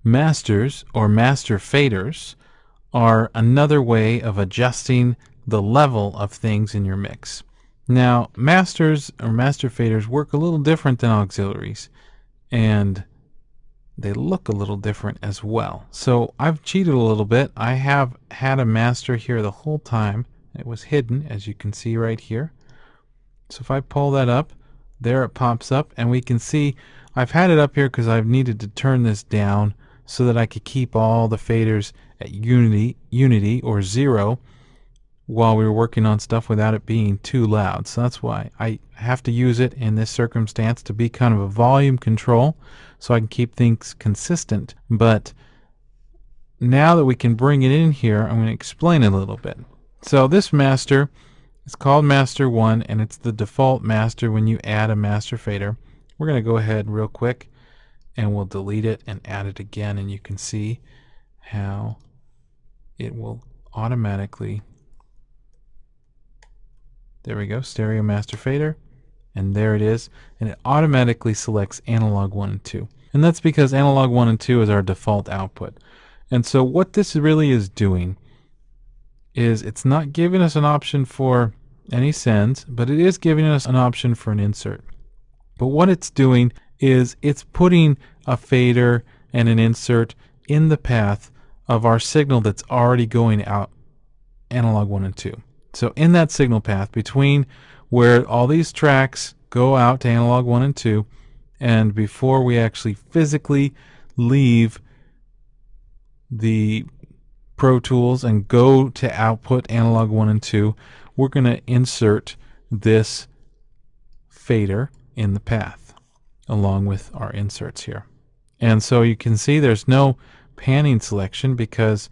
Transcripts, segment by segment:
Masters or master faders are another way of adjusting the level of things in your mix. Now, masters or master faders work a little different than auxiliaries, and they look a little different as well. So I've cheated a little bit. I have had a master here the whole time. It was hidden, as you can see right here. So if I pull that up, there it pops up, and we can see I've had it up here because I've needed to turn this down so that I could keep all the faders at unity or 0 while we were working on stuff without it being too loud. So that's why I have to use it in this circumstance to be kind of a volume control so I can keep things consistent. But now that we can bring it in here, I'm going to explain it a little bit. So this master is called Master 1, and it's the default master when you add a master fader. We're going to go ahead real quick and we'll delete it and add it again, and you can see how it will automatically, there we go, stereo master fader, and there it is, and it automatically selects analog 1 and 2. And that's because analog 1 and 2 is our default output. And so what this really is doing is it's not giving us an option for any sends, but it is giving us an option for an insert. But what it's doing is it's putting a fader and an insert in the path of our signal that's already going out analog 1 and 2. So in that signal path between where all these tracks go out to analog 1 and 2, and before we actually physically leave the Pro Tools and go to output analog 1 and 2, we're going to insert this fader in the path along with our inserts here. And so you can see there's no panning selection because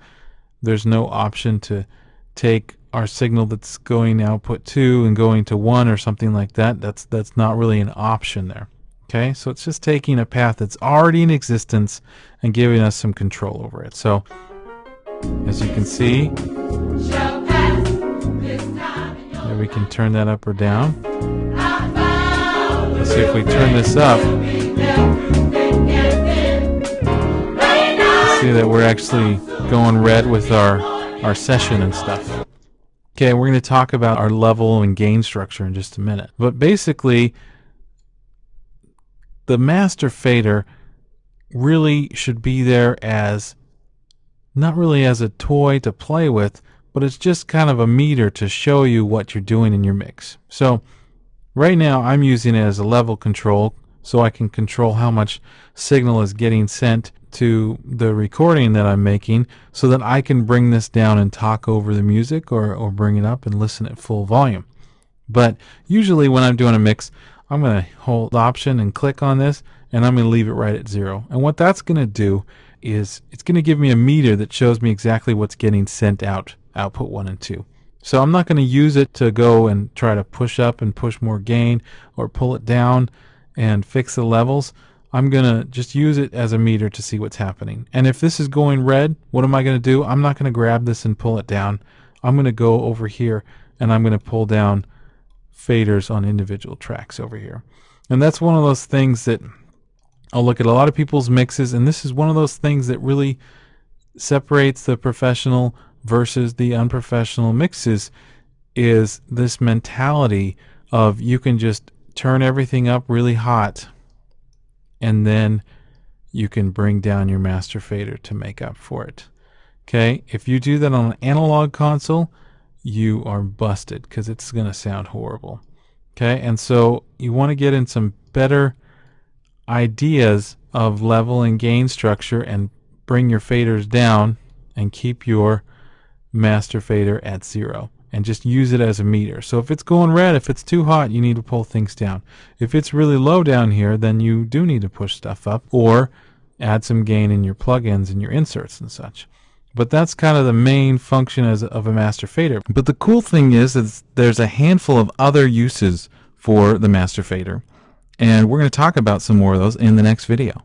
there's no option to take our signal that's going output 2 and going to 1 or something like that. That's not really an option there. Okay, so it's just taking a path that's already in existence and giving us some control over it. So as you can see, there we can turn that up or down. Let's see if we turn this up. See that we're actually going red with our session and stuff. Okay, we're going to talk about our level and gain structure in just a minute. But basically, the master fader really should be there as, not really as a toy to play with, but it's just kind of a meter to show you what you're doing in your mix. So right now I'm using it as a level control so I can control how much signal is getting sent to the recording that I'm making so that I can bring this down and talk over the music or bring it up and listen at full volume. But usually when I'm doing a mix, I'm going to hold Option and click on this, and I'm going to leave it right at 0. And what that's going to do is it's going to give me a meter that shows me exactly what's getting sent out, output 1 and 2. So I'm not going to use it to go and try to push up and push more gain or pull it down and fix the levels. I'm going to just use it as a meter to see what's happening. And if this is going red, what am I going to do? I'm not going to grab this and pull it down. I'm going to go over here and I'm going to pull down faders on individual tracks over here. And that's one of those things that I'll look at a lot of people's mixes, and this is one of those things that really separates the professional versus the unprofessional mixes, is this mentality of you can just turn everything up really hot and then you can bring down your master fader to make up for it. Okay, if you do that on an analog console, you are busted because it's going to sound horrible. Okay, and so you want to get in some better ideas of level and gain structure and bring your faders down and keep your master fader at 0 and just use it as a meter. So if it's going red, if it's too hot, you need to pull things down. If it's really low down here, then you do need to push stuff up or add some gain in your plugins and your inserts and such. But that's kind of the main function of a master fader. But the cool thing is there's a handful of other uses for the master fader, and we're going to talk about some more of those in the next video.